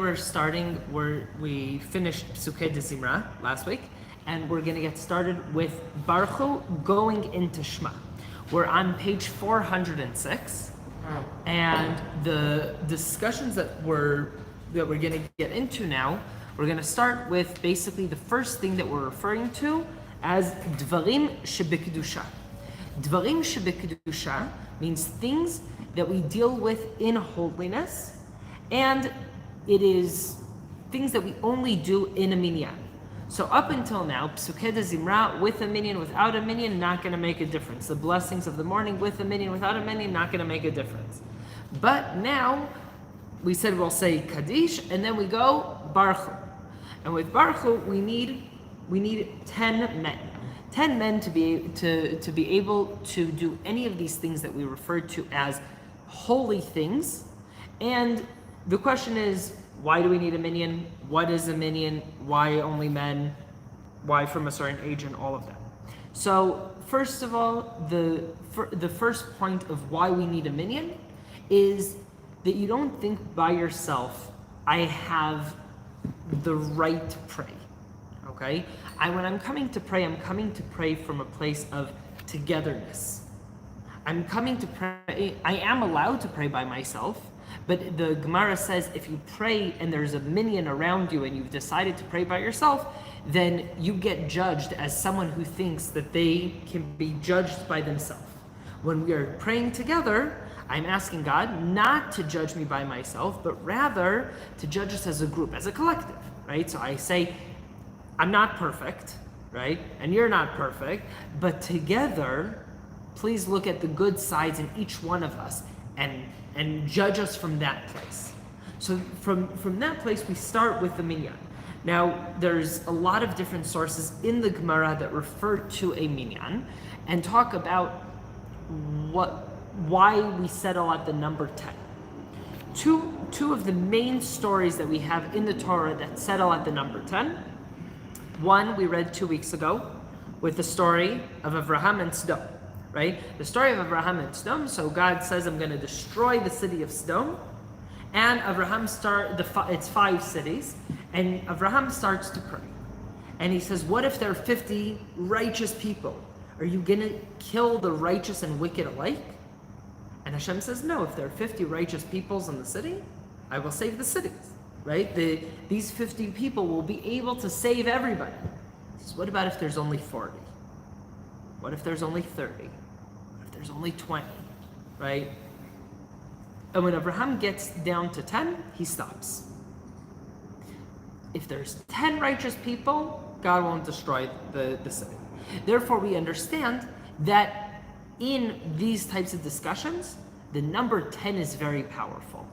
we finished Psukei de Zimra last week, and we're going to get started with Barchu going into Shema. We're on page 406, and the discussions that we're going to get into now, we're going to start with basically the first thing that we're referring to as Dvarim Shebekidusha. Dvarim Shebekidusha means things that we deal with in holiness, and it is things that we only do in a minyan. So up until now, Psukei de Zimra with a minyan, without a minyan, not going to make a difference. The blessings of the morning with a minyan, without a minyan, not going to make a difference. But now, we said we'll say Kaddish, and then we go Barchu. And with Barchu, we need 10 men. 10 men to be able to do any of these things that we refer to as holy things. And the question is, why do we need a minyan? What is a minyan? Why only men? Why from a certain age, and all of that. So first of all, the first point of why we need a minyan is that you don't think by yourself, I have the right to pray. Okay? When I'm coming to pray, I'm coming to pray from a place of togetherness. I'm coming to pray, I am allowed to pray by myself, but the Gemara says if you pray and there's a minyan around you and you've decided to pray by yourself, then you get judged as someone who thinks that they can be judged by themselves. When we are praying together, I'm asking God not to judge me by myself, but rather to judge us as a group, as a collective, right? So I say, I'm not perfect, right? And you're not perfect, but together, please look at the good sides in each one of us and judge us from that place. So from that place, we start with the minyan. Now, there's a lot of different sources in the Gemara that refer to a minyan and talk about why we settle at the number 10. Two of the main stories that we have in the Torah that settle at the number 10. One we read 2 weeks ago with the story of Avraham and Sodom, right? The story of Avraham and Sodom. So God says, I'm going to destroy the city of Sodom. And Avraham it's 5 cities. And Avraham starts to pray. And he says, what if there are 50 righteous people? Are you going to kill the righteous and wicked alike? And Hashem says, no, if there are 50 righteous peoples in the city, I will save the cities, right? These 50 people will be able to save everybody. He says, what about if there's only 40? What if there's only 30? What if there's only 20, right? And when Abraham gets down to 10, he stops. If there's 10 righteous people, God won't destroy the city. Therefore, we understand that in these types of discussions, the number 10 is very powerful.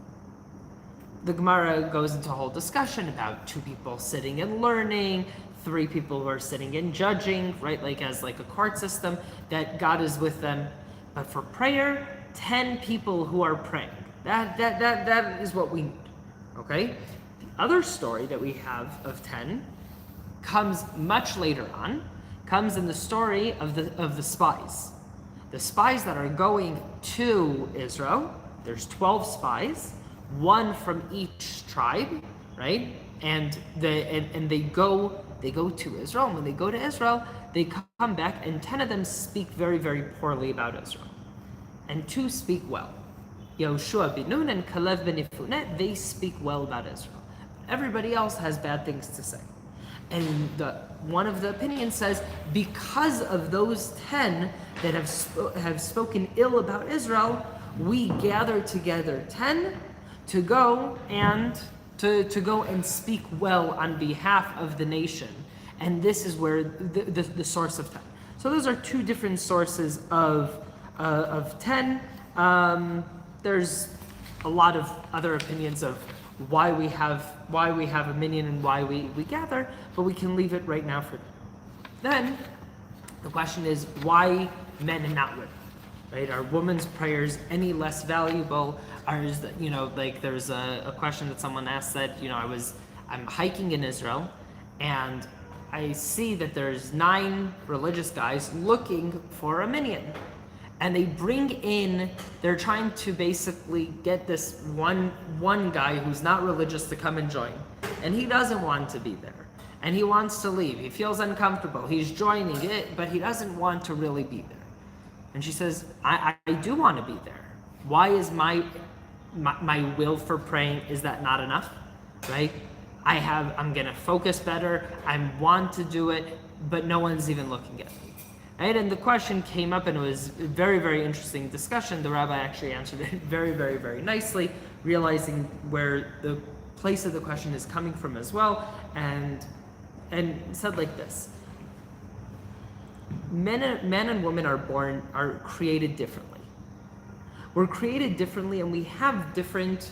The Gemara goes into a whole discussion about 2 people sitting and learning, 3 people who are sitting and judging, right? As a court system, that God is with them. But for prayer, 10 people who are praying. That is what we need. Okay? The other story that we have of 10 comes much later on, comes in the story of the spies. The spies that are going to Israel, there's 12 spies, 1 from each tribe, right? And they go to Israel. And when they go to Israel, they come back, and 10 of them speak very, very poorly about Israel, and 2 speak well. Yehoshua ben Nun and Kalev ben Yefune, they speak well about Israel. Everybody else has bad things to say. And one of the opinions says, because of those 10 that have spoken ill about Israel, we gather together 10 to go and speak well on behalf of the nation. And this is where the source of 10. So those are 2 different sources of 10. There's a lot of other opinions of why we have a minyan and why we gather, but we can leave it right now for then. The question is, why men and not women, right? Are women's prayers any less valuable? There's a question that someone asked that, I'm hiking in Israel, and I see that there's 9 religious guys looking for a minyan. and they bring in, they're trying to basically get this one guy who's not religious to come and join, and he doesn't want to be there, and he wants to leave. He feels uncomfortable. He's joining it, but he doesn't want to really be there. And she says, I do want to be there. Why is my will for praying, is that not enough? Right? I'm gonna focus better. I want to do it, but no one's even looking at me. Right? And the question came up, and it was a very, very interesting discussion. The rabbi actually answered it very, very, very nicely, realizing where the place of the question is coming from as well, and said like this: men and women are created differently. We're created differently, and we have different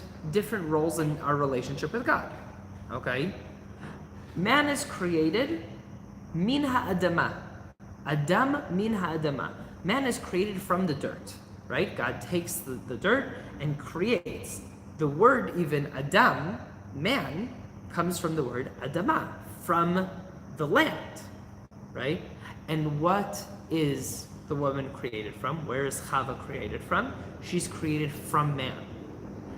roles in our relationship with God. Okay? Man is created min ha'adama. Adam min ha'adama. Man is created from the dirt, right? God takes the dirt and creates. The word even Adam, man, comes from the word Adama, from the land, right? And what is the woman created from? Where is Chava created from? She's created from man.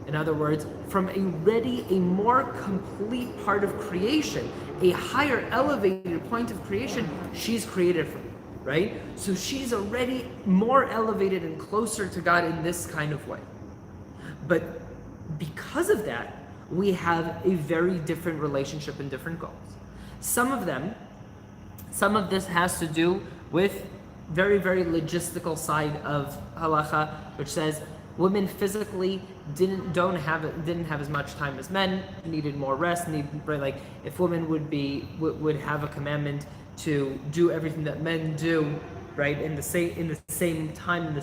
In other words, from a more complete part of creation, a higher elevated point of creation, she's created from, right? So she's already more elevated and closer to God in this kind of way. But because of that, we have a very different relationship and different goals. Some of this has to do with very, very logistical side of halacha, which says women physically didn't have as much time as men, needed more rest, like if women would have a commandment to do everything that men do, right, in the same time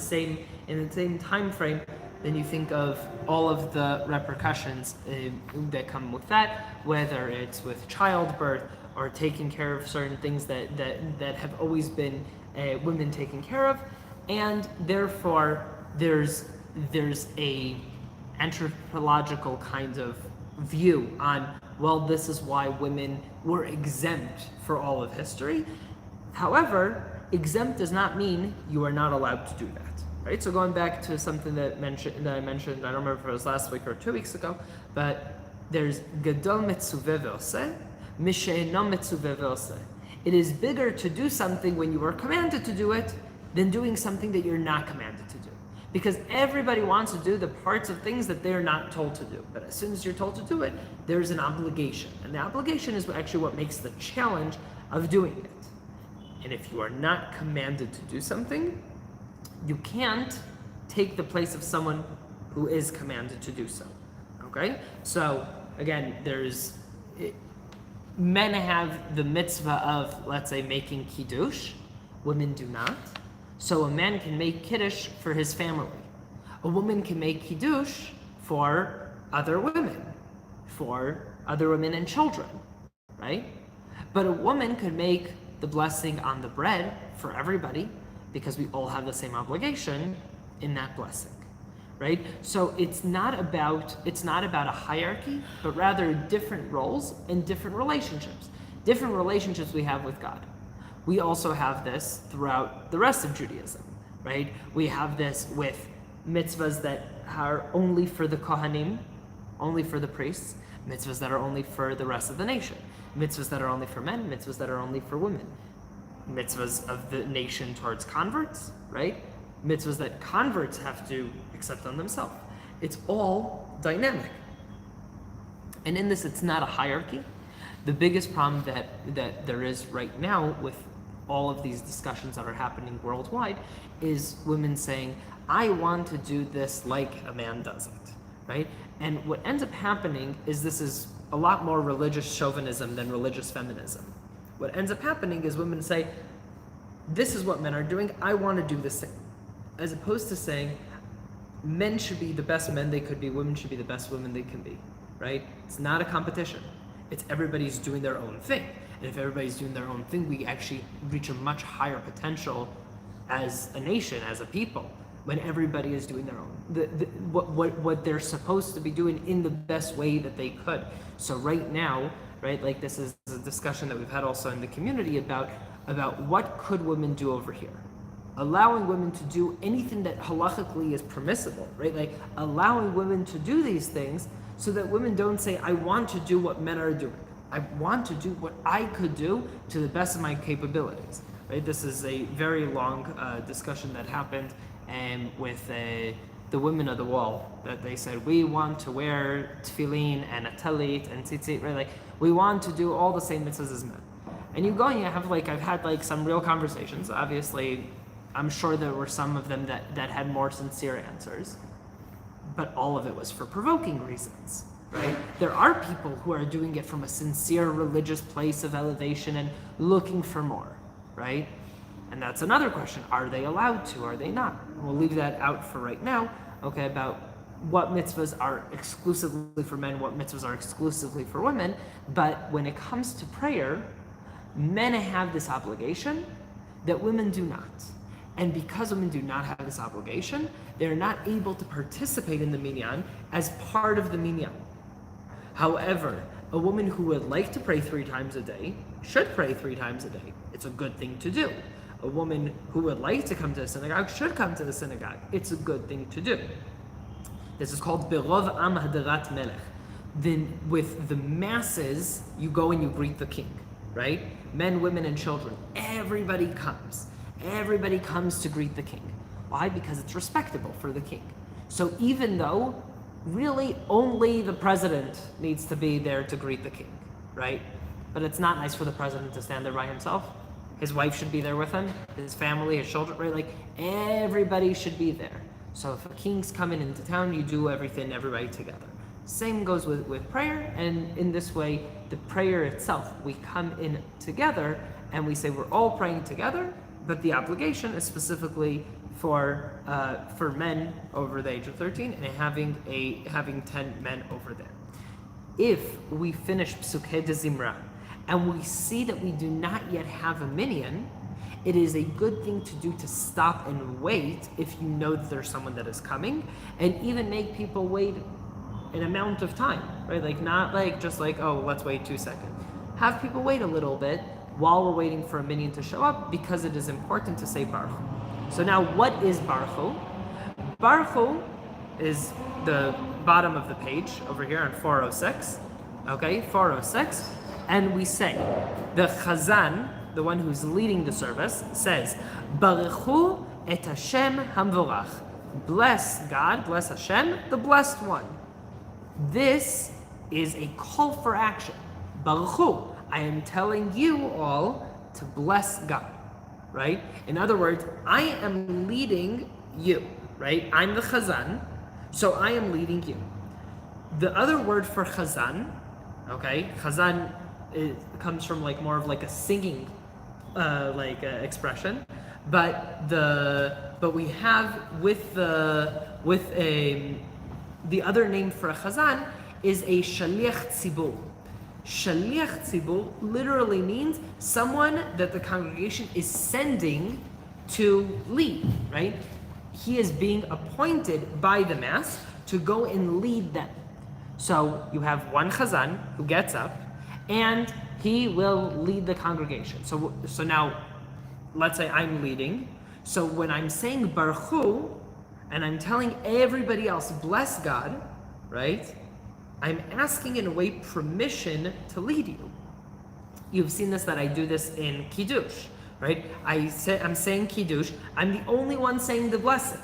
frame, then you think of all of the repercussions that come with that, whether it's with childbirth or taking care of certain things that have always been women taken care of, and therefore there's a anthropological kind of view on, well, this is why women were exempt for all of history. However, exempt does not mean you are not allowed to do that. Right? So going back to something that I mentioned, I don't remember if it was last week or 2 weeks ago, but there's Gadol Metzuveh V'oseh, Mishe'eno Metzuveh V'oseh. It is bigger to do something when you are commanded to do it than doing something that you're not commanded to do. Because everybody wants to do the parts of things that they're not told to do. But as soon as you're told to do it, there's an obligation. And the obligation is actually what makes the challenge of doing it. And if you are not commanded to do something, you can't take the place of someone who is commanded to do so. Okay? So, again, men have the mitzvah of, let's say, making kiddush. Women do not. So a man can make kiddush for his family. A woman can make kiddush for other women and children, right? But a woman could make the blessing on the bread for everybody, because we all have the same obligation in that blessing, right? So it's not about a hierarchy, but rather different roles and different relationships we have with God. We also have this throughout the rest of Judaism, right? We have this with mitzvahs that are only for the Kohanim, only for the priests, mitzvahs that are only for the rest of the nation, mitzvahs that are only for men, mitzvahs that are only for women, mitzvahs of the nation towards converts, right? Mitzvahs that converts have to accept on themselves. It's all dynamic. And in this, it's not a hierarchy. The biggest problem that there is right now with all of these discussions that are happening worldwide is women saying, I want to do this like a man does it, right? And what ends up happening is this is a lot more religious chauvinism than religious feminism. What ends up happening is women say, this is what men are doing, I want to do the same. As opposed to saying, men should be the best men they could be, women should be the best women they can be, right? It's not a competition. It's everybody's doing their own thing. And if everybody's doing their own thing, we actually reach a much higher potential as a nation, as a people, when everybody is doing their own, what they're supposed to be doing in the best way that they could. So right now, right, like this is a discussion that we've had also in the community about what could women do over here, allowing women to do anything that halachically is permissible, right? Like allowing women to do these things so that women don't say, I want to do what men are doing. I want to do what I could do to the best of my capabilities, right? This is a very long discussion that happened with the women of the wall, that they said, we want to wear tefillin and a talit and tzitzit, right? Like, we want to do all the same mitzvahs as men. And you go and you have I've had some real conversations. Obviously, I'm sure there were some of them that had more sincere answers, but all of it was for provoking reasons, right? There are people who are doing it from a sincere religious place of elevation and looking for more, right? And that's another question. Are they allowed to? Are they not? We'll leave that out for right now, okay, about what mitzvahs are exclusively for men, what mitzvahs are exclusively for women. But when it comes to prayer, men have this obligation that women do not. And because women do not have this obligation, they're not able to participate in the minyan as part of the minyan. However, a woman who would like to pray 3 times a day should pray 3 times a day. It's a good thing to do. A woman who would like to come to the synagogue should come to the synagogue. It's a good thing to do. This is called Berov Am Hadarat Melech. Then with the masses, you go and you greet the king, right? Men, women, and children. Everybody comes. Everybody comes to greet the king. Why? Because it's respectable for the king. So even though really only the president needs to be there to greet the king, right? But it's not nice for the president to stand there by himself. His wife should be there with him, his family, his children, right? Like everybody should be there. So if a king's coming into town, you do everybody together. Same goes with prayer, and in this way, the prayer itself, we come in together and we say we're all praying together, but the obligation is specifically for men over the age of 13 and having 10 men over there. If we finish Psukei de Zimra and we see that we do not yet have a minyan, it is a good thing to do to stop and wait if you know that there's someone that is coming, and even make people wait an amount of time, right? Like not just oh, let's wait 2 seconds. Have people wait a little bit while we're waiting for a minyan to show up, because it is important to say Barchu. So now what is Barchu? Barchu is the bottom of the page over here on 406, okay, 406, and we say, the Chazan, the one who's leading the service, says, Baruchu et Hashem hamvorach. Bless God, bless Hashem, the blessed one. This is a call for action. Baruchu, I am telling you all to bless God, right? In other words, I am leading you, right? I'm the Chazan, so I am leading you. The other word for Chazan, okay, Chazan comes from more of a singing expression, but we have the other name for a Chazan is a Shaliach Tzibur. Shaliach Tzibur literally means someone that the congregation is sending to lead, right? He is being appointed by the mass to go and lead them. So you have one Chazan who gets up and he will lead the congregation. So now, let's say I'm leading. So when I'm saying Barchu, and I'm telling everybody else, bless God, right? I'm asking in a way permission to lead you. You've seen this, that I do this in Kiddush, right? I'm saying Kiddush, I'm the only one saying the blessing,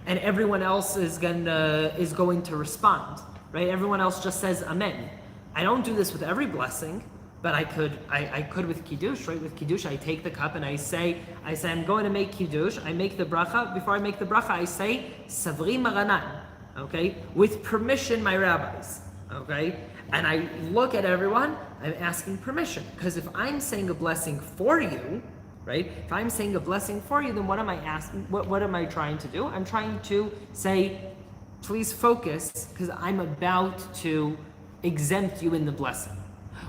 and everyone else is going to respond, right? Everyone else just says Amen. I don't do this with every blessing, but I could with Kiddush, right? With Kiddush, I take the cup and I say, I'm going to make Kiddush. I make the bracha. Before I make the bracha, I say, Savri Maranan, okay? With permission, my rabbis, okay? And I look at everyone, I'm asking permission. Because if I'm saying a blessing for you, right? If I'm saying a blessing for you, then what am I asking? What am I trying to do? I'm trying to say, please focus, because I'm about to exempt you in the blessing.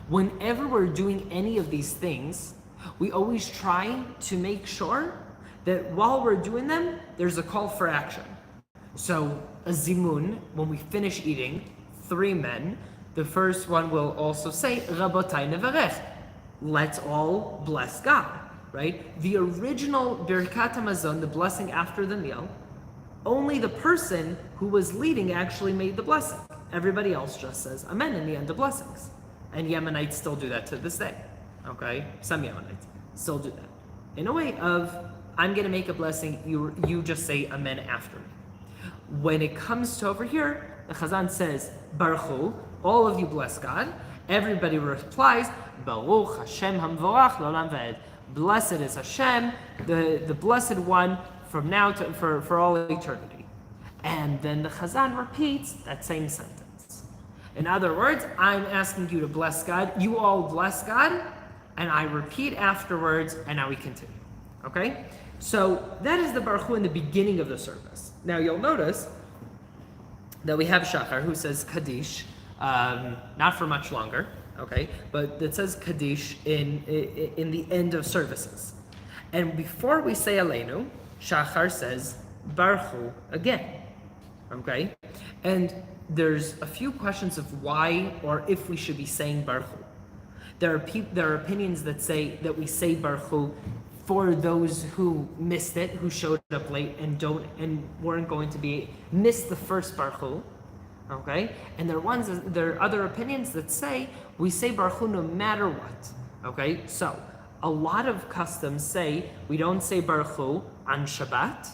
Whenever we're doing any of these things, we always try to make sure that while we're doing them, there's a call for action. So a zimun, when we finish eating, 3 men, the first one will also say, Rabotai nevarech, let's all bless God. right? The original Birkat HaMazon, the blessing after the meal, only the person who was leading actually made the blessing. Everybody else just says Amen in the end of blessings. And Yemenites still do that to this day. Okay? Some Yemenites still do that. In a way of, I'm going to make a blessing, you just say Amen after me. When it comes to over here, the Chazan says, Baruch, all of you bless God. Everybody replies, Baruch Hashem Hamvorach L'olam V'ed. Blessed is Hashem, the blessed one, from now to for all eternity. And then the Chazan repeats that same sentence. In other words, I'm asking you to bless God, you all bless God, and I repeat afterwards, and now we continue. Okay? So that is the Baruch Hu in the beginning of the service. Now you'll notice that we have Shachar who says Kaddish, not for much longer, okay? But it says Kaddish in the end of services. And before we say Aleinu, Shachar says Baruch Hu again, okay? And there's a few questions of why or if we should be saying Baruch Hu. There are opinions that say that we say Baruch Hu for those who missed it, who showed up late and weren't going to miss the first Baruch Hu, okay? And there are other opinions that say we say Baruch Hu no matter what, okay? So a lot of customs say we don't say Baruch Hu on Shabbat,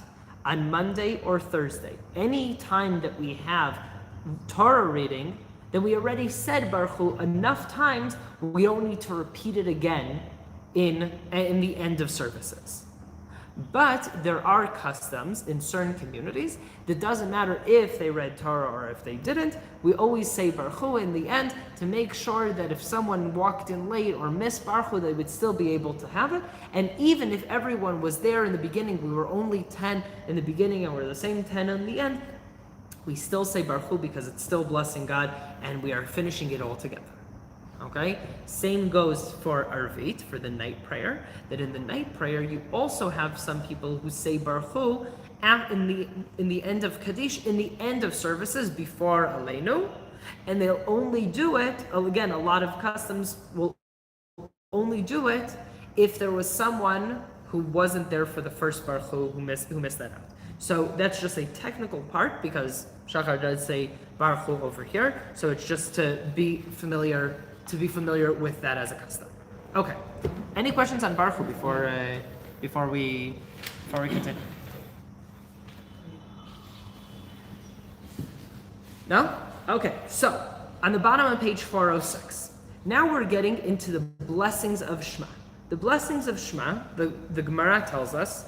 on Monday or Thursday. Any time that we have Torah reading, then we already said Baruch Hu enough times, we don't need to repeat it again in the end of services. But there are customs in certain communities that doesn't matter if they read Torah or if they didn't, we always say Baruch Hu in the end to make sure that if someone walked in late or missed Baruch Hu, they would still be able to have it. And even if everyone was there in the beginning, we were only 10 in the beginning and we're the same 10 in the end, we still say Baruch Hu because it's still blessing God and we are finishing it all together. Okay? Same goes for Arvit, for the night prayer, that in the night prayer you also have some people who say Baruch Hu in the end of Kaddish, in the end of services before Aleinu, and they'll only do it, again, a lot of customs will only do it if there was someone who wasn't there for the first Baruch Hu who missed that out. So that's just a technical part because Shachar does say Baruch Hu over here, so it's just to be familiar with that as a custom. Okay. Any questions on Baruch Hu before we continue? No? Okay. So on the bottom of page 406, now we're getting into the blessings of Shema. The blessings of Shema, the Gemara tells us,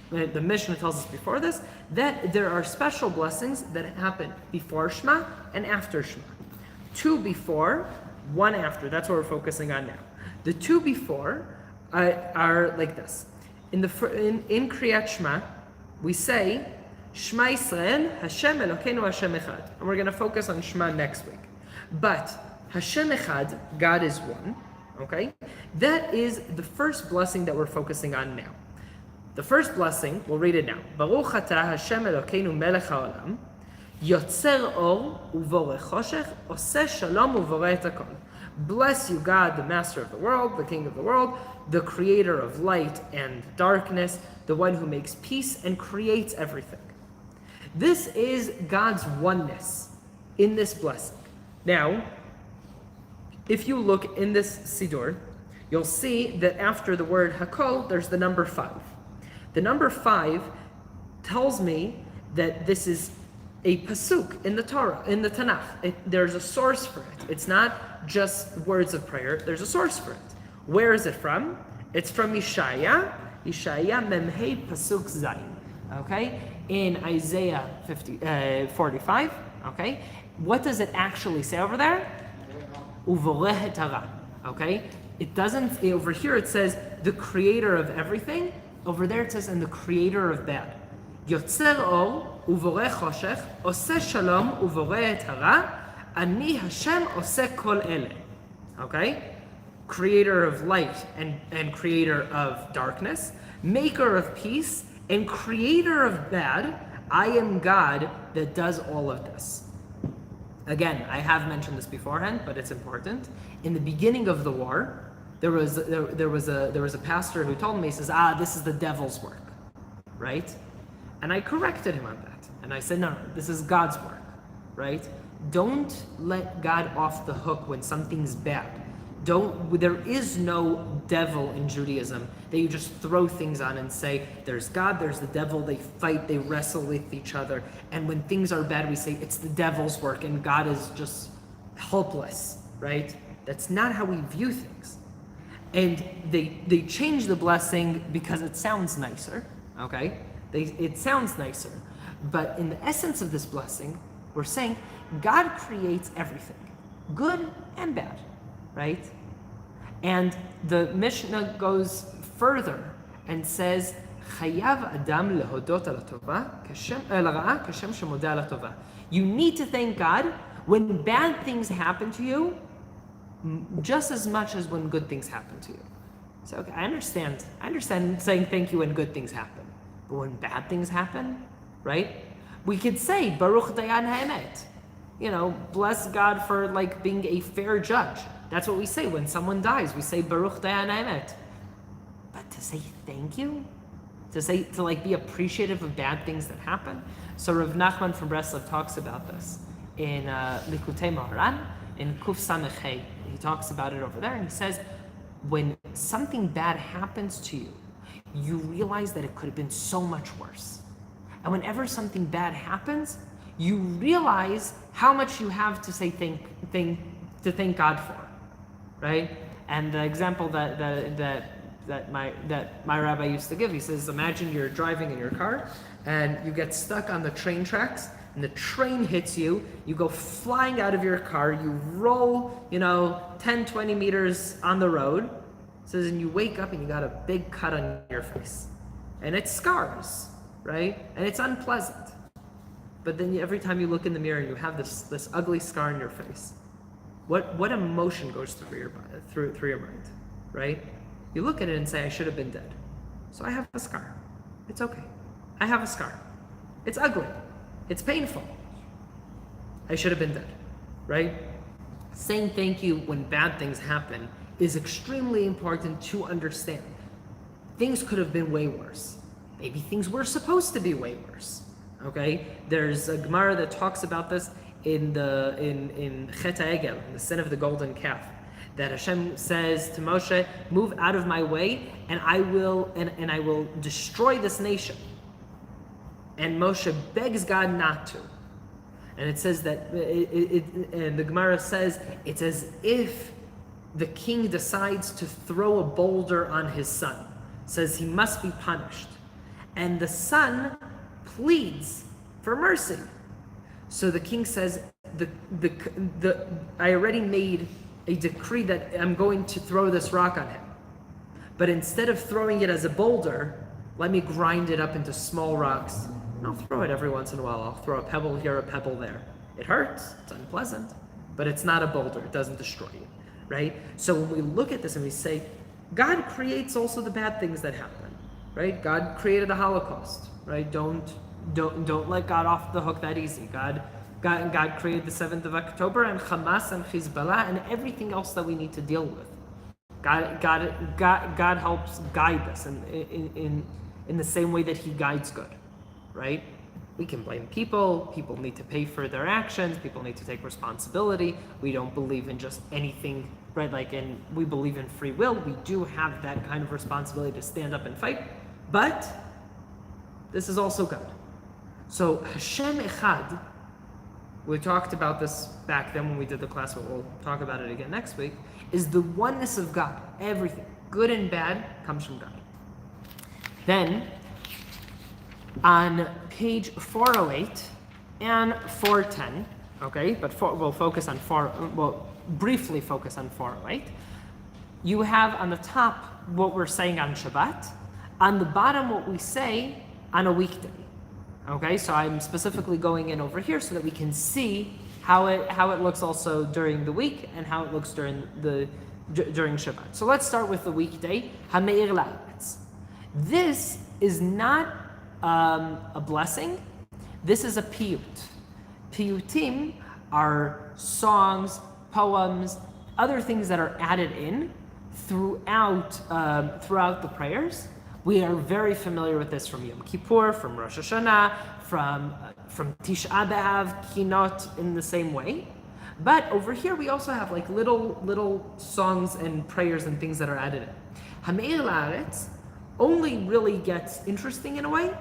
the Mishnah tells us before this, that there are special blessings that happen before Shema and after Shema. 2 before, 1 after. That's what we're focusing on now. The 2 before are like this. In Kriyat Shema, we say Shema Yisrael, Hashem Elokeinu Hashem Echad. And we're going to focus on Shema next week. But Hashem Echad, God is one. Okay? That is the first blessing that we're focusing on now. The first blessing, we'll read it now. Baruch atah Hashem Elokeinu melech haolam. Yotzer or uvorech choshech, oseh shalom uvoreh et hakol. Bless you, God, the Master of the world, the King of the world, the Creator of light and darkness, the one who makes peace and creates everything. This is God's oneness in this blessing. Now, if you look in this Siddur, you'll see that after the word hakol, there's the number 5. The number 5 tells me that this is a pasuk in the Torah, in the Tanakh. There's a source for it. It's not just words of prayer. There's a source for it. Where is it from? It's from Yeshaya Memhei Pasuk Zayin. Okay, in Isaiah 45. Okay, what does it actually say over there? Uvoreh tara. Okay, it doesn't. Over here it says the Creator of everything. Over there it says and the Creator of bad. Yotzer or uvoreh choshech, oseh shalom uvoreh tara, ani Hashem oseh kol ele. Okay? Creator of light and creator of darkness, maker of peace, and creator of bad, I am God that does all of this. Again, I have mentioned this beforehand, but it's important. In the beginning of the war, there was a pastor who told me, he says, this is the devil's work, right? And I corrected him on that. And I said, no, this is God's work, right? Don't let God off the hook when something's bad. There is no devil in Judaism that you just throw things on and say, there's God, there's the devil, they fight, they wrestle with each other. And when things are bad, we say it's the devil's work and God is just helpless, right? That's not how we view things. And they change the blessing because it sounds nicer, okay? It sounds nicer. But in the essence of this blessing, we're saying God creates everything, good and bad, right? And the Mishnah goes further and says, "Chayav Adam lehodot al tova ra'a kashem shemodeh al tova." You need to thank God when bad things happen to you, just as much as when good things happen to you. So okay, I understand saying thank you when good things happen, but when bad things happen, right? We could say Baruch Dayan Ha'emet. Bless God for being a fair judge. That's what we say when someone dies. We say Baruch Dayan Ha'emet. But to say thank you, to be appreciative of bad things that happen. So Rav Nachman from Breslov talks about this in Likutei Moharan in Kuf Samech Hey. He talks about it over there, and he says, when something bad happens to you, you realize that it could have been so much worse. And whenever something bad happens, you realize how much you have to say thank God for, right? And the example that my rabbi used to give, he says, imagine you're driving in your car and you get stuck on the train tracks and the train hits you, you go flying out of your car, you roll, 10, 20 meters on the road. It says, and you wake up and you got a big cut on your face. And it scars, right? And it's unpleasant. But then every time you look in the mirror, you have this ugly scar on your face. What emotion goes through your mind, right? You look at it and say, I should have been dead. So I have a scar. It's okay. I have a scar. It's ugly. It's painful. I should have been dead, right? Saying thank you when bad things happen is extremely important to understand. Things could have been way worse. Maybe things were supposed to be way worse. Okay? There's a Gemara that talks about this in Chet HaEgel, in the sin of the golden calf, that Hashem says to Moshe, move out of my way and I will destroy this nation. And Moshe begs God not to. And it says that, and the Gemara says, it's as if the king decides to throw a boulder on his son. Says he must be punished. And the son pleads for mercy. So the king says, I already made a decree that I'm going to throw this rock on him. But instead of throwing it as a boulder, let me grind it up into small rocks. And I'll throw it every once in a while. I'll throw a pebble here, a pebble there. It hurts, it's unpleasant, but it's not a boulder. It doesn't destroy you, right? So when we look at this and we say, God creates also the bad things that happen, right? God created the Holocaust, right? Don't let God off the hook that easy. God created the 7th of October and Hamas and Hezbollah and everything else that we need to deal with. God helps guide us in the same way that He guides good, right? We can blame people. People need to pay for their actions. People need to take responsibility. We don't believe in just anything, right? We believe in free will. We do have that kind of responsibility to stand up and fight. But this is also God. So Hashem Echad, we talked about this back then when we did the class, but we'll talk about it again next week, is the oneness of God. Everything, good and bad, comes from God. Then, on page 408 and 410, okay, but we'll briefly focus on 408. You have on the top what we're saying on Shabbat, on the bottom what we say on a weekday. Okay, so I'm specifically going in over here so that we can see how it looks also during the week and how it looks during Shabbat. So let's start with the weekday. Hameir la'aretz. This is not a blessing. This is a piyut. Piyutim are songs, poems, other things that are added in throughout the prayers. We are very familiar with this from Yom Kippur, from Rosh Hashanah, from Tisha B'Av, Kinot in the same way. But over here we also have like little songs and prayers and things that are added in. Hameir La'aretz only really gets interesting in a way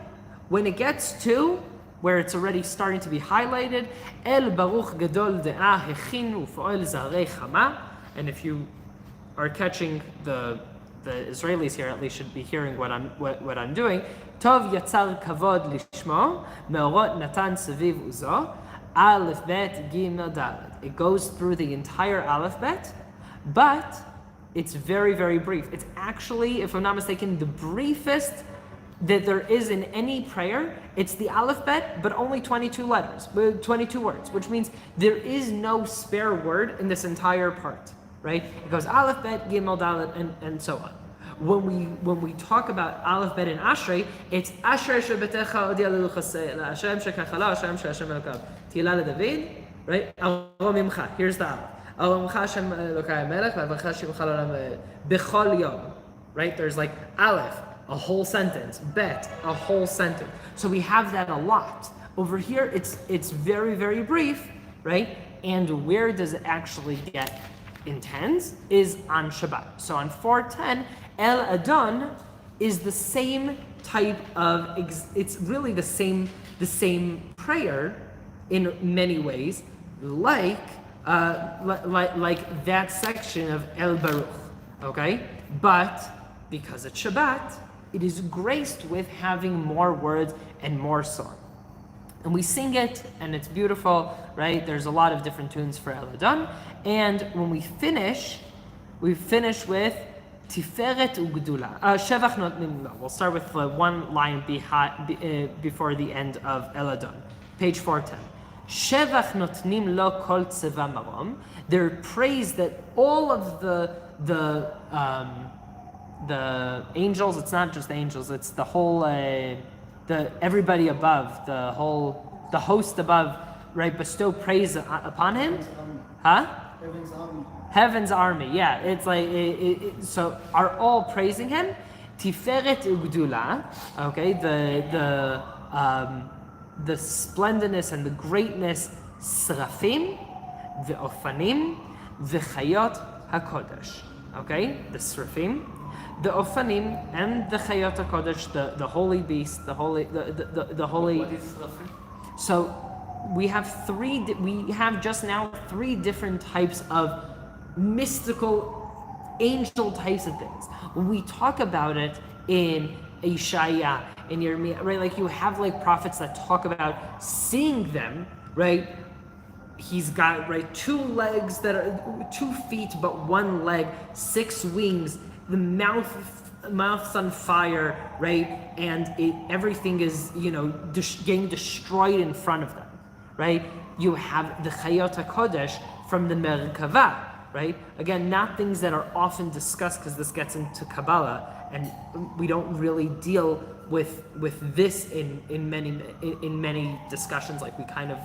when it gets to where it's already starting to be highlighted. El Baruch Gadol De'ah Hechin U'Foel Zarei Chama. And if you are catching the Israelis here, at least should be hearing what I'm doing. Tov Yatzar Kavod Lishmo Meorot Natan Saviv Uzo Aleph Bet Gimel Dalet. It goes through the entire Aleph Bet, but it's very, very brief. It's actually, if I'm not mistaken, the briefest that there is in any prayer. It's the Aleph Bet, but only 22 letters, 22 words, which means there is no spare word in this entire part, right? It goes Aleph Bet, Gimel Dalet, and so on. When we talk about Aleph Bet and Ashrei, it's Ashrei shebetecha odi alelu chasei la Hashem shekachala Hashem she'Hashem elokav Tila leDavid, right? Avomimcha. Here's the Aleph. Avomimcha Hashem Elokai Melech v'avcha shimcha l'olam b'chol yom. Right? There's like Aleph, a whole sentence. Bet, a whole sentence. So we have that a lot. Over here, it's very, very brief, right? And where does it actually get intense is on Shabbat. So on 410, El Adon is the same type of, it's really the same prayer in many ways, like that section of El Baruch, okay? But because it's Shabbat, it is graced with having more words and more song. And we sing it, and it's beautiful, right? There's a lot of different tunes for El Adon. And when we finish with Tiferet Ugdula. Shevach Notnim. We'll start with one line before the end of El Adon, page 410. Shevach Notnim Lo Kol Tzeva Marom. They're praised that all of the angels. It's not just the angels. It's the whole everybody above, the host above, right? Bestow praise upon him, huh? Heaven's army, yeah. It's like so are all praising him. Tiferet Ugdula, okay. The splendidness and the greatness. Srafim, the Ofanim, the Chayot Hakodesh, okay. The Srafim, the Ofanim, and the Chayot Hakodesh, the holy beast, the holy. What is Srafim? So we have just now three different types of mystical angel types of things. When we talk about it in Ishaya, in Yirmiyah, right? Like you have like prophets that talk about seeing them, right? He's got two legs that are 2 feet but one leg, 6 wings, the mouth's on fire, right? And everything is getting destroyed in front of them, right? You have the Chayot HaKodesh from the Merkavah, right? Again, not things that are often discussed because this gets into Kabbalah, and we don't really deal with this in many discussions. Like we kind of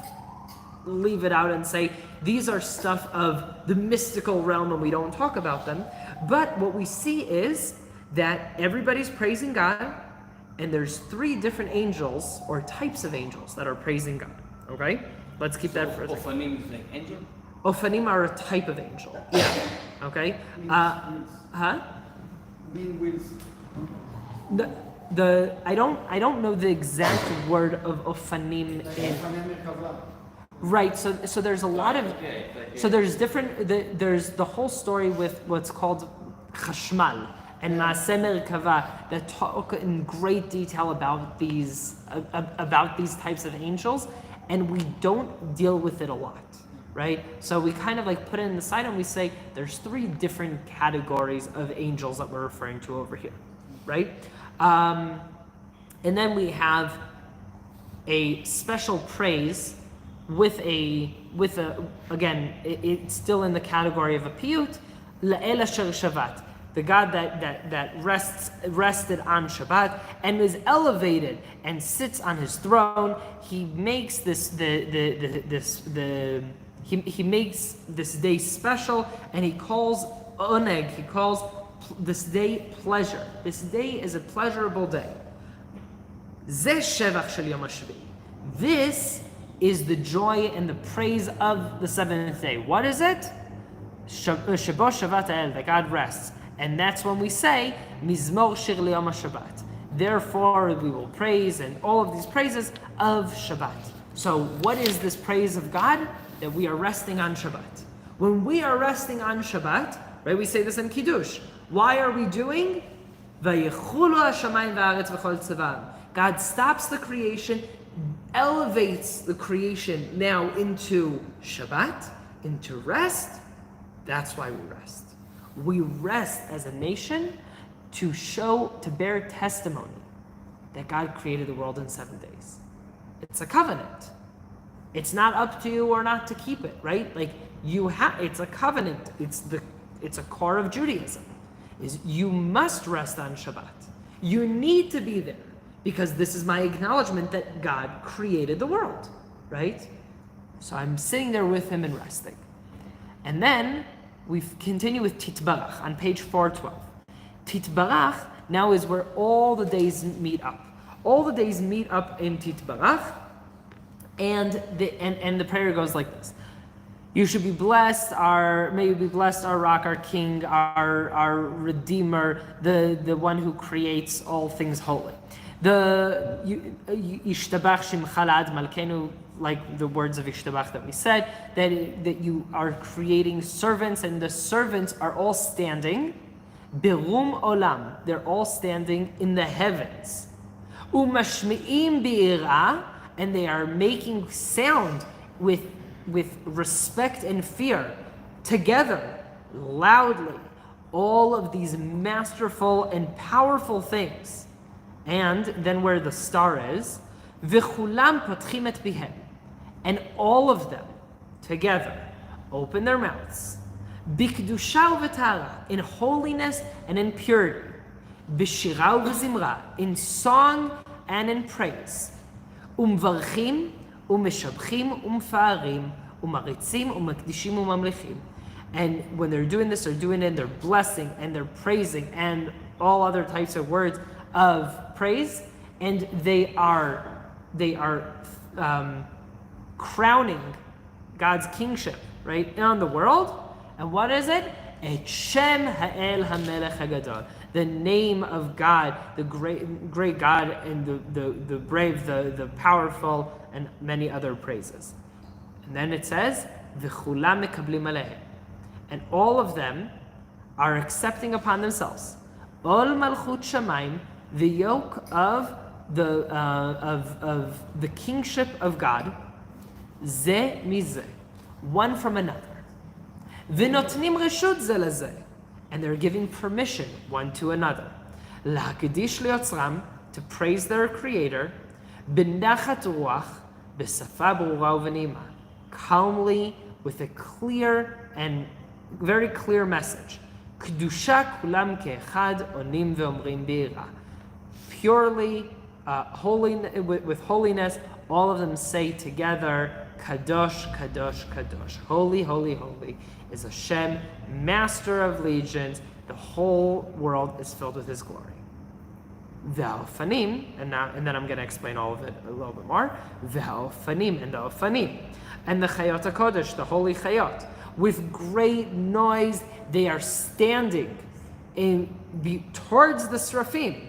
leave it out and say these are stuff of the mystical realm and we don't talk about them. But what we see is that everybody's praising God, and there's 3 different angels or types of angels that are praising God. Okay, let's keep that for a second. Ofanim is like angel? Ofanim are a type of angel. Yeah. Okay. I don't know the exact word of Ofanim in. Right. So there's a lot of. So there's different. There's the whole story with what's called Chashmal and Maaseh Merkava that talk in great detail about these types of angels, and we don't deal with it a lot. Right? So we kind of like put it in the side and we say there's 3 different categories of angels that we're referring to over here, right? And then we have a special praise with again, it's still in the category of a piyut, La'el Asher Shavat, the God that rested on Shabbat and is elevated and sits on his throne. He makes He makes this day special, and he calls oneg, he calls pleasure. This day is a pleasurable day. This is the joy and the praise of the seventh day. What is it? Shebo Shavat El, that God rests. And that's when we say, Mizmor Shir Liyom HaShabbat. Therefore, we will praise, and all of these praises of Shabbat. So what is this praise of God? That we are resting on Shabbat. When we are resting on Shabbat, right, we say this in Kiddush. Why are we doing? God stops the creation, elevates the creation now into Shabbat, into rest. That's why we rest. We rest as a nation to bear testimony that God created the world in 7 days. It's a covenant. It's not up to you or not to keep it, right? Like it's a covenant. It's a core of Judaism. Is you must rest on Shabbat. You need to be there because this is my acknowledgement that God created the world, right? So I'm sitting there with him and resting. And then we continue with Titbarach on page 412. Titbarach now is where all the days meet up. All the days meet up in Titbarach, and the prayer goes like this. You should be blessed, may you be blessed, our rock, our king, our redeemer, the one who creates all things holy. Yishtabach Shimcha La'ad Malkeinu, like the words of Yishtabach that we said, that you are creating servants, and the servants are all standing, Birum Olam, they're all standing in the heavens. Umashmi'im bi'ira, and they are making sound with respect and fear, together, loudly, all of these masterful and powerful things. And then where the star is, v'chulam patchim et pihem, and all of them together open their mouths, bikdusha v'tara, in holiness and in purity, b'shira v'zimra, in song and in praise, umvarchim u'mishabchim u'mfa'arim u'maritzim u'makdishim u'mamlichim. And when they're doing this, they're doing it, they're blessing and they're praising and all other types of words of praise, and they are crowning God's kingship, right, on the world. And what is it? Et Shem Ha'el HaMelech HaGadol, the name of God, the great God, and the brave, the powerful, and many other praises. And then it says, V'chulam mekablim alehem, and all of them are accepting upon themselves, Ol Malchut Shamayim, the yoke of the kingship of God, Ze mizeh, one from another. V'notnim reshut ze lezeh, and they're giving permission one to another. Lahakdish liotzram, to praise their Creator. B'nachat ruach, b'safa berura u'v'neima, calmly, with a clear and very clear message. Kedusha kulam ke'echad onim ve'omrim bi'ira, purely, with holiness, all of them say together, Kadosh, Kadosh, Kadosh. Holy, holy, holy is Hashem, master of legions. The whole world is filled with his glory. Ve'ofanim, and then I'm going to explain all of it a little bit more. Ve'ofanim, and the ofanim. And the Chayot HaKodesh, the holy Chayot. With great noise, they are standing towards the Srafim.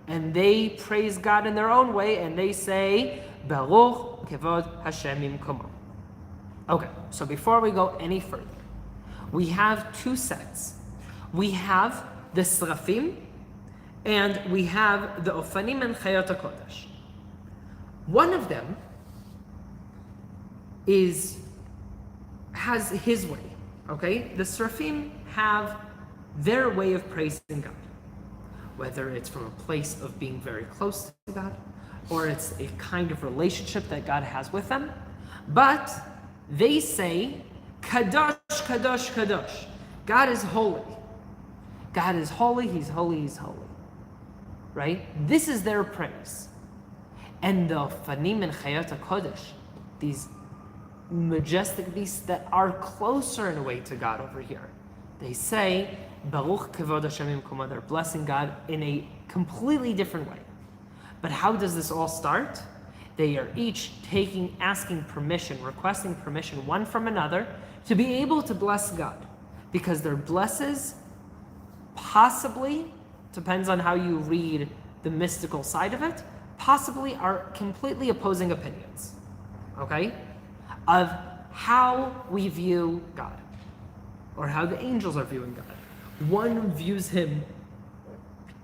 And they praise God in their own way, and they say, Baruch Kevod Hashem Imkomo. Okay, so before we go any further, we have two sets. We have the Srafim, and we have the Ofanim and Chayot HaKodesh. One of them has his way, okay? The Srafim have their way of praising God, whether it's from a place of being very close to God, or it's a kind of relationship that God has with them. But they say, Kadosh, Kadosh, Kadosh. God is holy. God is holy, he's holy, he's holy. Right? This is their praise. And the Fanim and Chayot HaKodesh, these majestic beasts that are closer in a way to God over here, they say, Baruch kavod Hashem imkomo, they're blessing God in a completely different way. But how does this all start? They are each asking permission, requesting permission one from another to be able to bless God. Because their blesses possibly, depends on how you read the mystical side of it, possibly are completely opposing opinions, okay? Of how we view God, or how the angels are viewing God. One views him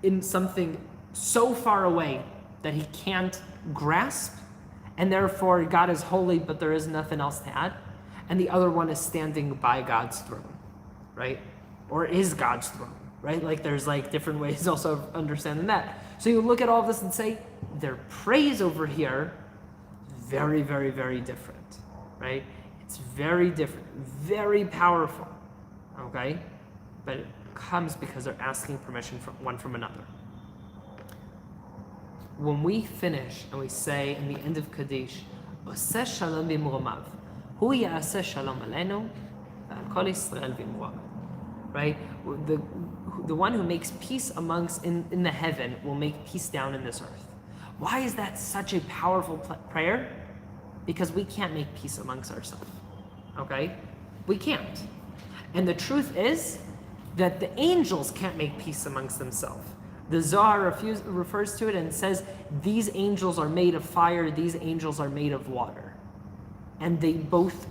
in something so far away that he can't grasp, and therefore God is holy, but there is nothing else to add. And the other one is standing by God's throne, right? Or is God's throne, right? Like there's like different ways also of understanding that. So you look at all of this and say, their praise over here, very, very, very different, right? It's very different, very powerful, okay? But it comes because they're asking permission from one from another. When we finish and we say in the end of Kaddish, Oseh shalom b'mromav, hu ya'aseh shalom aleinu, v'al kol Yisrael b'mromav. Right? The one who makes peace amongst in the heaven will make peace down in this earth. Why is that such a powerful prayer? Because we can't make peace amongst ourselves. Okay? We can't. And the truth is that the angels can't make peace amongst themselves. The Zohar refers to it and says, these angels are made of fire, these angels are made of water. And they both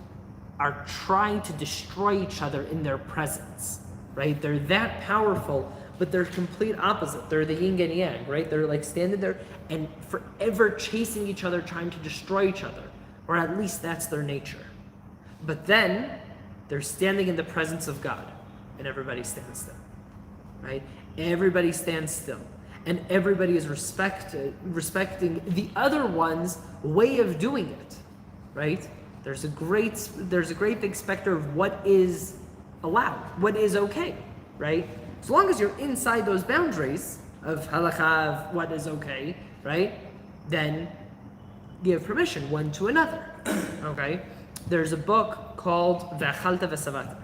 are trying to destroy each other in their presence, right? They're that powerful, but they're complete opposite. They're the yin and yang, right? They're like standing there and forever chasing each other, trying to destroy each other, or at least that's their nature. But then they're standing in the presence of God, and everybody stands still, right? Everybody stands still, and everybody is respecting the other one's way of doing it, right? There's a great big specter of what is allowed, what is okay, right? As long as you're inside those boundaries of halakha, of what is okay, right? Then give permission one to another, okay? There's a book called V'achalta v'savata.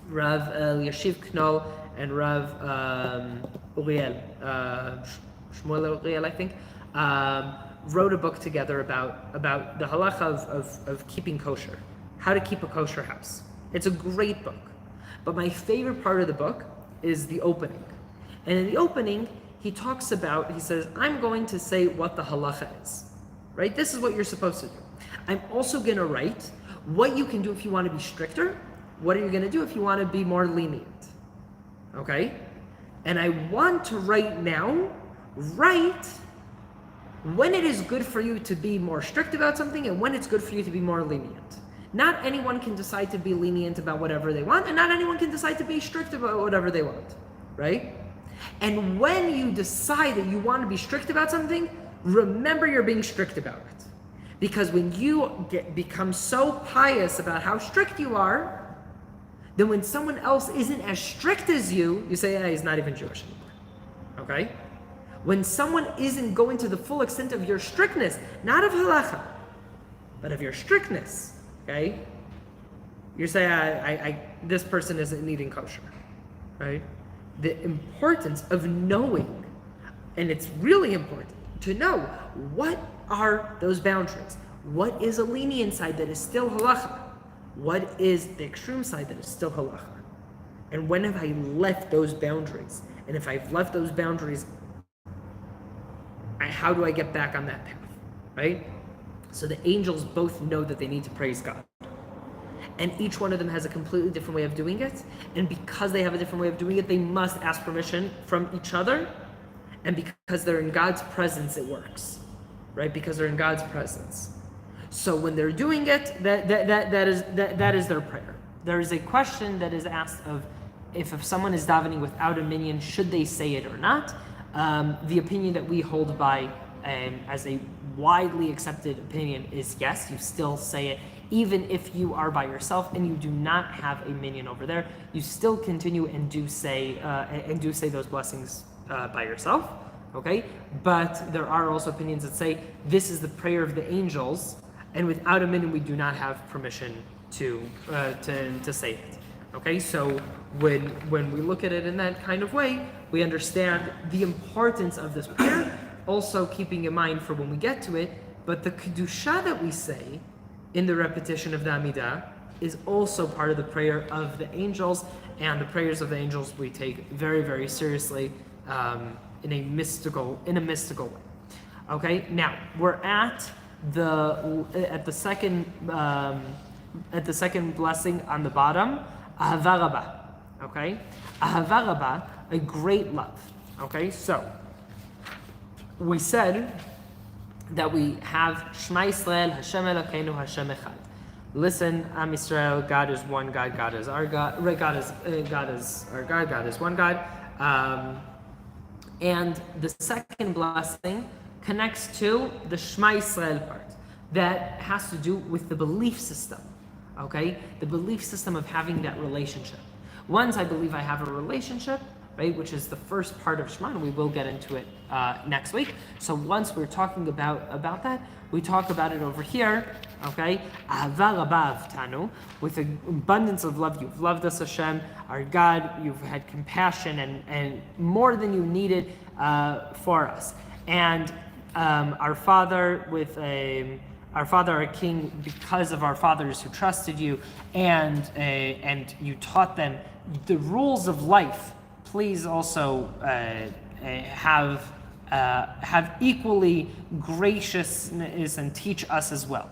Rav Yashiv Knoll and Rav Uriel, Shmuel Uriel, I think, wrote a book together about the halacha of keeping kosher, how to keep a kosher house. It's a great book. But my favorite part of the book is the opening. And in the opening, he says, I'm going to say what the halacha is, right? This is what you're supposed to do. I'm also going to write what you can do if you want to be stricter. What are you going to do if you want to be more lenient? Okay? And I want to write when it is good for you to be more strict about something and when it's good for you to be more lenient. Not anyone can decide to be lenient about whatever they want, and not anyone can decide to be strict about whatever they want, right? And when you decide that you want to be strict about something, remember you're being strict about it. Because when you become so pious about how strict you are, then when someone else isn't as strict as you, you say, he's not even Jewish anymore, okay? When someone isn't going to the full extent of your strictness, not of halacha, but of your strictness, okay? You say, this person isn't eating kosher, right? The importance of knowing, and it's really important to know what are those boundaries. What is a lenient side that is still halacha? What is the extreme side that is still halacha? And when have I left those boundaries? And if I've left those boundaries, how do I get back on that path, right? So the angels both know that they need to praise God. And each one of them has a completely different way of doing it. And because they have a different way of doing it, they must ask permission from each other. And because they're in God's presence, it works, right? Because they're in God's presence. So when they're doing it, that is their prayer. There is a question that is asked of if someone is davening without a minyan, should they say it or not? The opinion that we hold by as a widely accepted opinion is yes, you still say it. Even if you are by yourself and you do not have a minyan over there, you still continue and do say those blessings by yourself. Okay, but there are also opinions that say this is the prayer of the angels, and without a minyan we do not have permission to say it. Okay, so when we look at it in that kind of way, we understand the importance of this prayer, also keeping in mind for when we get to it, but the Kedusha that we say in the repetition of the Amidah is also part of the prayer of the angels, and the prayers of the angels we take very, very seriously in a mystical way. Okay, now we're at the second blessing on the bottom, Ahava Rabba. Okay, Ahava Rabba, a great love. Okay, so we said that we have Shema Yisrael, Hashem Elokeinu, Hashem Echad. Listen, Am Yisrael, God is one God, God is our God, God is our God, God is one God. And the second blessing connects to the Shema Yisrael part that has to do with the belief system, okay? The belief system of having that relationship. Once I believe I have a relationship, right, which is the first part of Shema, and we will get into it next week. So once we're talking about that, we talk about it over here, okay? Ahava Rabba Avtanu, with an abundance of love, you've loved us, Hashem, our God. You've had compassion and more than you needed for us. And our Father, our King, because of our fathers who trusted you, and you taught them the rules of life. Please also have equally graciousness and teach us as well.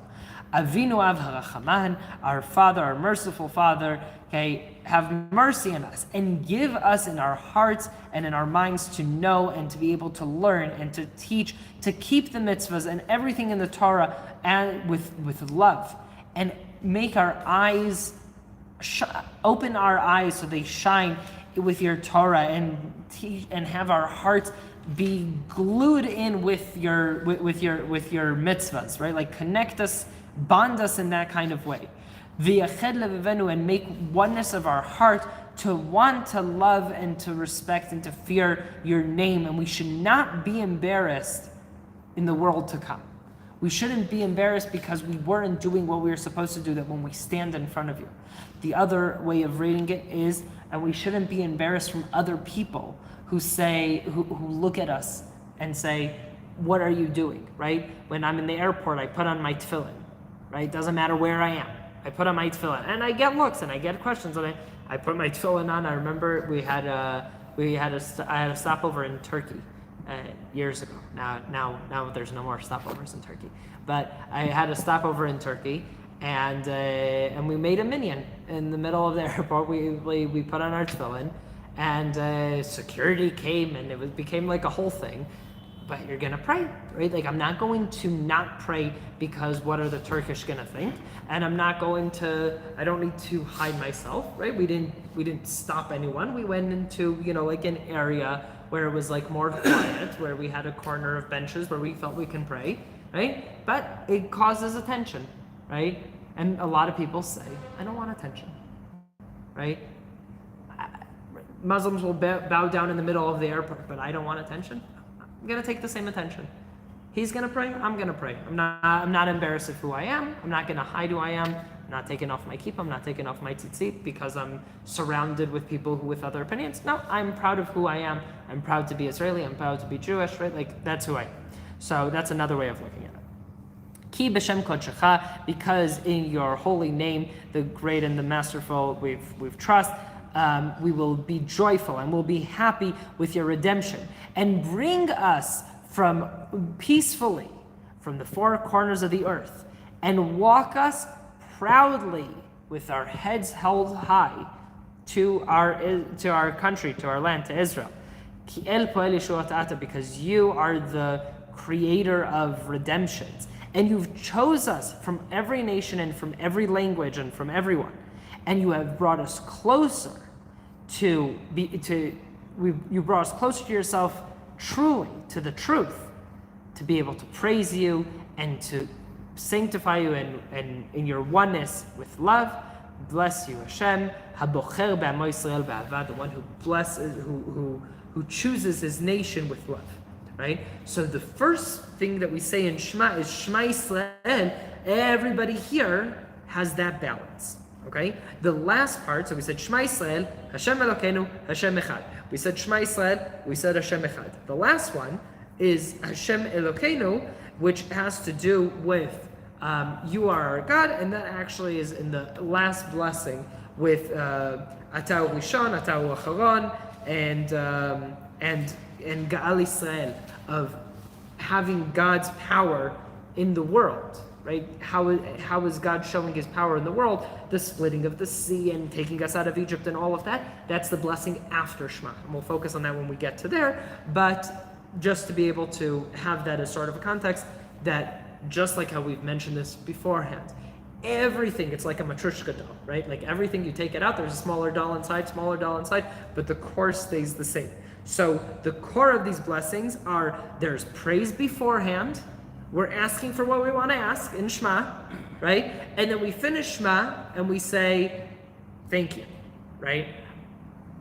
Avinu Av Harachaman, our Father, our merciful Father, okay, have mercy on us and give us in our hearts and in our minds to know and to be able to learn and to teach, to keep the mitzvahs and everything in the Torah and with love, and make our eyes open our eyes so they shine with your Torah, and have our hearts be glued in with your mitzvahs, right? Like connect us, bond us in that kind of way. V'yached levavenu, and make oneness of our heart to want to love and to respect and to fear your name. And we should not be embarrassed in the world to come. We shouldn't be embarrassed because we weren't doing what we were supposed to do, that when we stand in front of you. The other way of reading it is, and we shouldn't be embarrassed from other people who look at us and say, what are you doing, right? When I'm in the airport, I put on my tefillin, right? Doesn't matter where I am. I put on my tefillin, and I get looks and I get questions, and I put my tefillin on. I remember I had a stopover in Turkey years ago. Now there's no more stopovers in Turkey, but I had a stopover in Turkey, and we made a minyan in the middle of the airport. We put on our tefillin, and security came, and it became like a whole thing. But you're gonna pray, right? Like, I'm not going to not pray because what are the Turkish gonna think? And I don't need to hide myself, right? We didn't stop anyone. We went into, like an area where it was like more quiet, where we had a corner of benches where we felt we can pray, right? But it causes attention, right? And a lot of people say, I don't want attention, right? Muslims will bow down in the middle of the airport, but I don't want attention. I'm gonna take the same attention. He's gonna pray, I'm gonna pray. I'm not embarrassed of who I am. I'm not gonna hide who I am. I'm not taking off my kippah. I'm not taking off my tzitzit because I'm surrounded with people with other opinions. No, I'm proud of who I am. I'm proud to be Israeli. I'm proud to be Jewish, right? Like, that's who I am. So that's another way of looking at it. Ki b'shem kodshecha, because in your holy name, the great and the masterful, we've trust. We will be joyful and we'll be happy with your redemption, and bring us peacefully from the four corners of the earth, and walk us proudly with our heads held high to our country, to our land, to Israel. Ki el poel yeshuat ata, because you are the creator of redemptions, and you've chose us from every nation and from every language and from everyone, and you have brought us closer you brought us closer to yourself, truly to the truth, to be able to praise you and to sanctify you and in your oneness with love. Bless you, Hashem, habocher b'amo Yisrael b'ahava, the one who blesses, who chooses his nation with love. Right? So the first thing that we say in Shema is Shema Yisrael. Everybody here has that balance. Okay? The last part, so we said Shema Yisrael, Hashem Elokeinu, Hashem Echad. We said Shema Yisrael, we said Hashem Echad. The last one is Hashem Elokeinu, which has to do with you are our God, and that actually is in the last blessing with Atau Rishon, Atau Acharon, and Ga'al Yisrael, of having God's power in the world, right? How is God showing his power in the world? The splitting of the sea and taking us out of Egypt and all of that. That's the blessing after Shema. And we'll focus on that when we get to there. But just to be able to have that as sort of a context, that just like how we've mentioned this beforehand, everything, it's like a matrushka doll, right? Like everything, you take it out, there's a smaller doll inside, but the core stays the same. So the core of these blessings are, there's praise beforehand, we're asking for what we want to ask in Shema, right? And then we finish Shema and we say, thank you, right?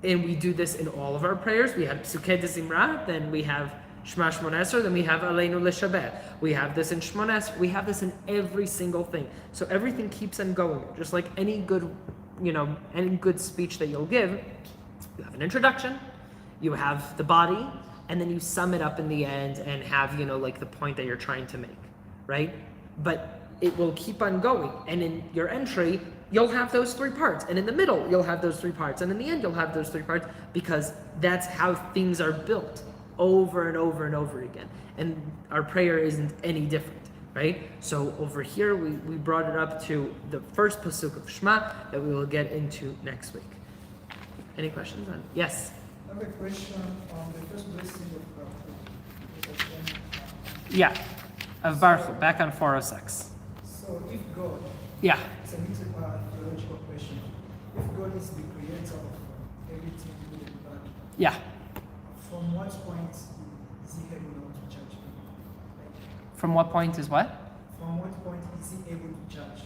And we do this in all of our prayers. We have Psukei de Zimra, then we have Shema Shmona Esrei, then we have Aleinu L'Shabbat. We have this in Shmona Esrei. We have this in every single thing. So everything keeps on going. Just like any good, any good speech that you'll give, you have an introduction, you have the body, and then you sum it up in the end and have, like the point that you're trying to make, right? But it will keep on going. And in your entry, you'll have those three parts. And in the middle, you'll have those three parts. And in the end, you'll have those three parts, because that's how things are built over and over and over again. And our prayer isn't any different, right? So over here, we brought it up to the first pasuk of Shema that we will get into next week. Any questions on? Yes? I have a question on the first blessing of Yeah, of Barchu, back on 406. So if God, Yeah. it's a theological question, if God is the creator of everything good and bad, Yeah. from what point is he able now to judge people? From what point is what? From what point is he able to judge?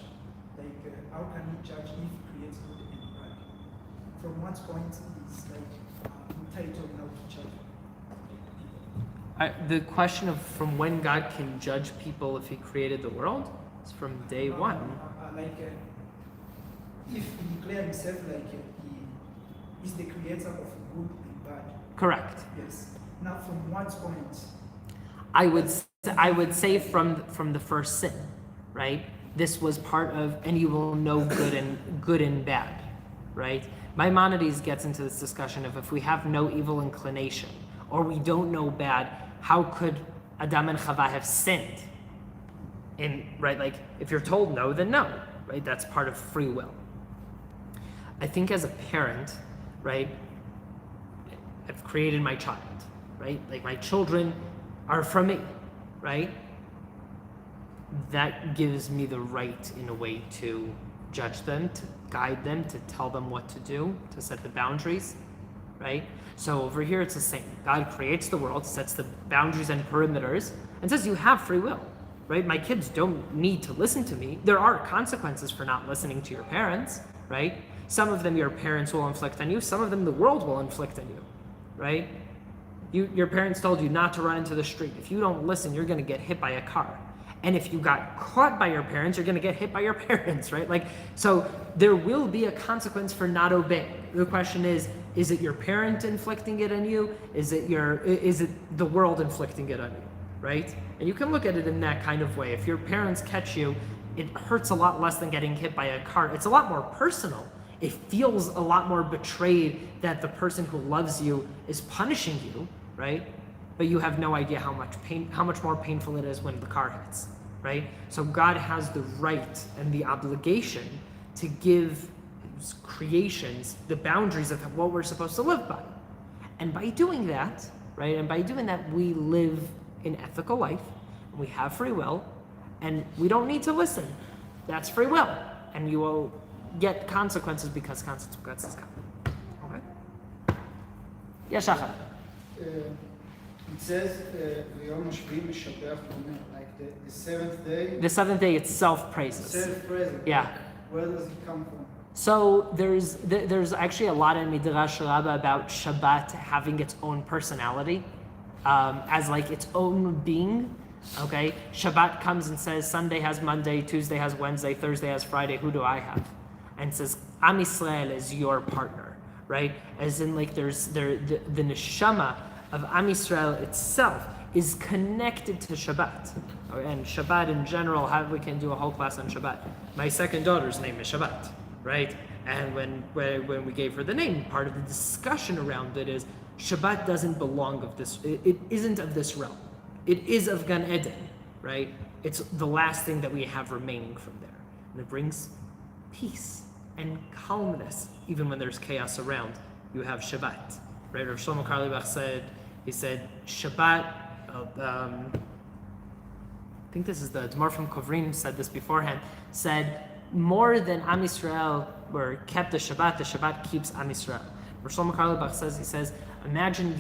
How can he judge if he creates good and bad? From what point is entitled now to judge? The question of from when God can judge people if he created the world is from day one. If he declares himself he is the creator of good and bad. Correct. Yes. Now from what point? I would say from the first sin, right? This was part of, and you will know good and bad, right? Maimonides gets into this discussion of if we have no evil inclination or we don't know bad, how could Adam and Chava have sinned? Right, like if you're told no, then no, right? That's part of free will. I think as a parent, right, I've created my child, right? Like my children are from me, right? That gives me the right in a way to judge them, to guide them, to tell them what to do, to set the boundaries, right? So over here it's the same. God creates the world, sets the boundaries and perimeters, and says you have free will, right? My kids don't need to listen to me. There are consequences for not listening to your parents, right? Some of them your parents will inflict on you, some of them the world will inflict on you, right? Your parents told you not to run into the street. If you don't listen, you're gonna get hit by a car. And if you got caught by your parents, you're gonna get hit by your parents, right? So there will be a consequence for not obeying. The question is it your parent inflicting it on you? Is it the world inflicting it on you, right? And you can look at it in that kind of way. If your parents catch you, it hurts a lot less than getting hit by a car. It's a lot more personal. It feels a lot more betrayed that the person who loves you is punishing you, right? But you have no idea how much more painful it is when the car hits, right? So God has the right and the obligation to give his creations the boundaries of what we're supposed to live by. And by doing that, right, and by doing that, we live an ethical life, and we have free will, and we don't need to listen. That's free will. And you will get consequences because consequences come. Okay? Yes, Shachar. It says, like the seventh day. The seventh day itself praises. Self-praising. Yeah. Where does it come from? So there's actually a lot in Midrash Rabbah about Shabbat having its own personality, as like its own being. Okay, Shabbat comes and says Sunday has Monday, Tuesday has Wednesday, Thursday has Friday. Who do I have? and says, Am Yisrael is your partner, right? As in, like, the neshama of Am Yisrael itself is connected to Shabbat. And Shabbat in general, we can do a whole class on Shabbat. My second daughter's name is Shabbat, right? And when we gave her the name, part of the discussion around it is Shabbat doesn't belong of this, it isn't of this realm. It is of Gan Eden, right? It's the last thing that we have remaining from there. And it brings peace and calmness, even when there's chaos around. You have Shabbat, right? Rav Shlomo Karlebach said, Shabbat, I think this is the Dmar from Kovrim said this beforehand, said, more than Am Yisrael were kept the Shabbat keeps Am Yisrael. Rav Shlomo Karlebach says, imagine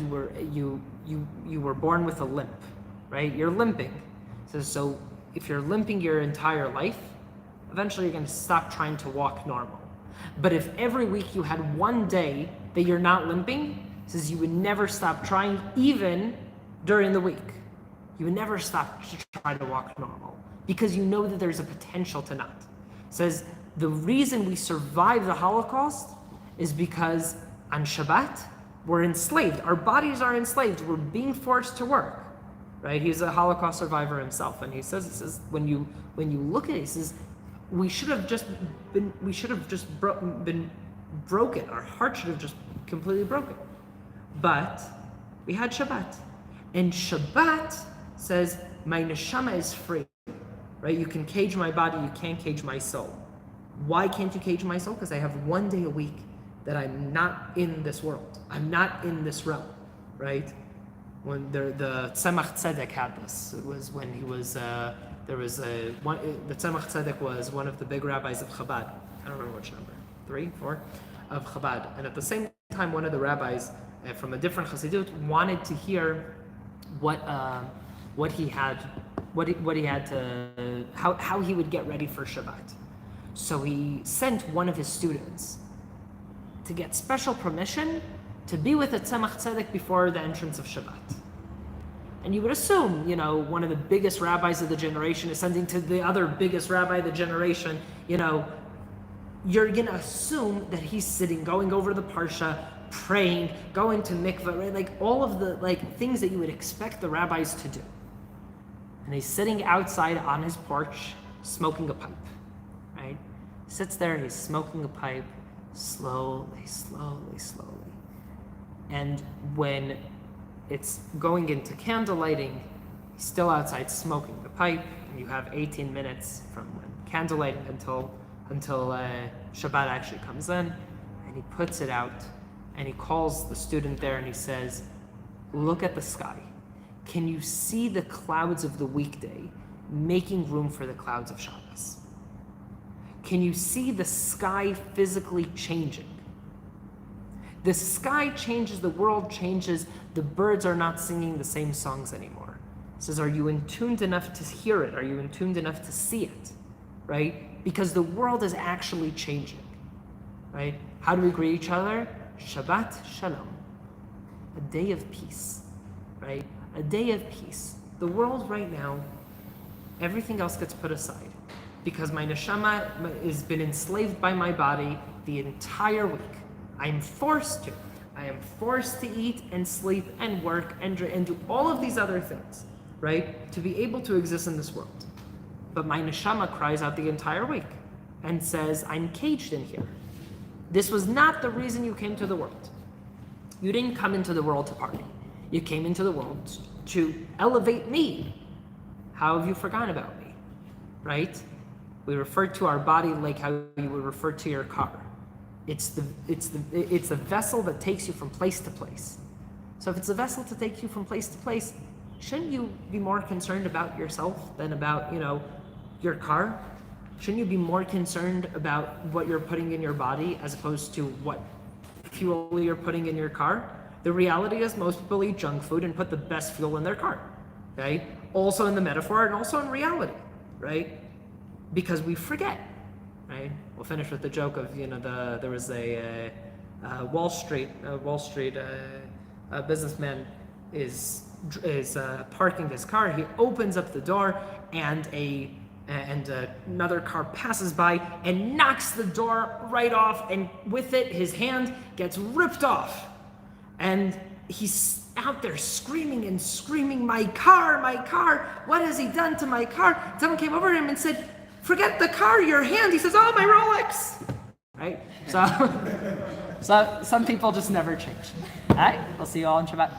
you were born with a limp, right? You're limping. So if you're limping your entire life, eventually you're going to stop trying to walk normal. But if every week you had one day that you're not limping, says you would never stop trying, even during the week. You would never stop to try to walk normal because you know that there's a potential to not. Says the reason we survive the Holocaust is because on Shabbat we're enslaved. Our bodies are enslaved. We're being forced to work. Right? He's a Holocaust survivor himself, and he says when you look at it, he says we should have just been broken. Our heart should have just completely broken. But we had Shabbat, and Shabbat says my neshama is free. Right? You can cage my body, you can't cage my soul. Why can't you cage my soul? Because I have one day a week that I'm not in this world. I'm not in this realm. Right? When the Tzemach Tzedek had this, it was when he was the Tzemach Tzedek was one of the big rabbis of Chabad. I don't remember which number, 3, 4, of Chabad. And at the same time, one of the rabbis from a different Chassidut wanted to hear how he would get ready for Shabbat. So he sent one of his students to get special permission to be with the Tzemach Tzedek before the entrance of Shabbat. And you would assume, one of the biggest rabbis of the generation is sending to the other biggest rabbi of the generation, you're going to assume that he's sitting, going over the Parsha, praying, going to mikveh, right? Like all of the things that you would expect the rabbis to do. And he's sitting outside on his porch, smoking a pipe, right? He sits there, he's smoking a pipe, slowly. And when it's going into candle lighting, he's still outside smoking the pipe, and you have 18 minutes from when candle lighting until Shabbat actually comes in, and he puts it out, and he calls the student there, and he says, look at the sky. Can you see the clouds of the weekday making room for the clouds of Shabbos? Can you see the sky physically changing? The sky changes, the world changes, the birds are not singing the same songs anymore. It says, are you in tuned enough to hear it? Are you in tuned enough to see it? Right? Because the world is actually changing. Right? How do we greet each other? Shabbat Shalom. A day of peace. Right? A day of peace. The world right now, everything else gets put aside. Because my neshama has been enslaved by my body the entire week. I am forced to eat and sleep and work and do all of these other things, right? To be able to exist in this world. But my neshama cries out the entire week and says, I'm caged in here. This was not the reason you came to the world. You didn't come into the world to party. You came into the world to elevate me. How have you forgotten about me, right? We refer to our body like how you would refer to your car. It's the vessel that takes you from place to place. So if it's a vessel to take you from place to place, shouldn't you be more concerned about yourself than about, your car? Shouldn't you be more concerned about what you're putting in your body as opposed to what fuel you're putting in your car? The reality is most people eat junk food and put the best fuel in their car, right? Also in the metaphor and also in reality, right? Because we forget, right? We'll finish with the joke of, there was a Wall Street businessman is parking his car. He opens up the door and a and another car passes by and knocks the door right off, and with it, his hand gets ripped off. And he's out there screaming and screaming, my car, what has he done to my car? Someone came over to him and said, forget the car, your hand. He says, oh, my Rolex. Right? So some people just never change. All right? We'll see you all in Shabbat.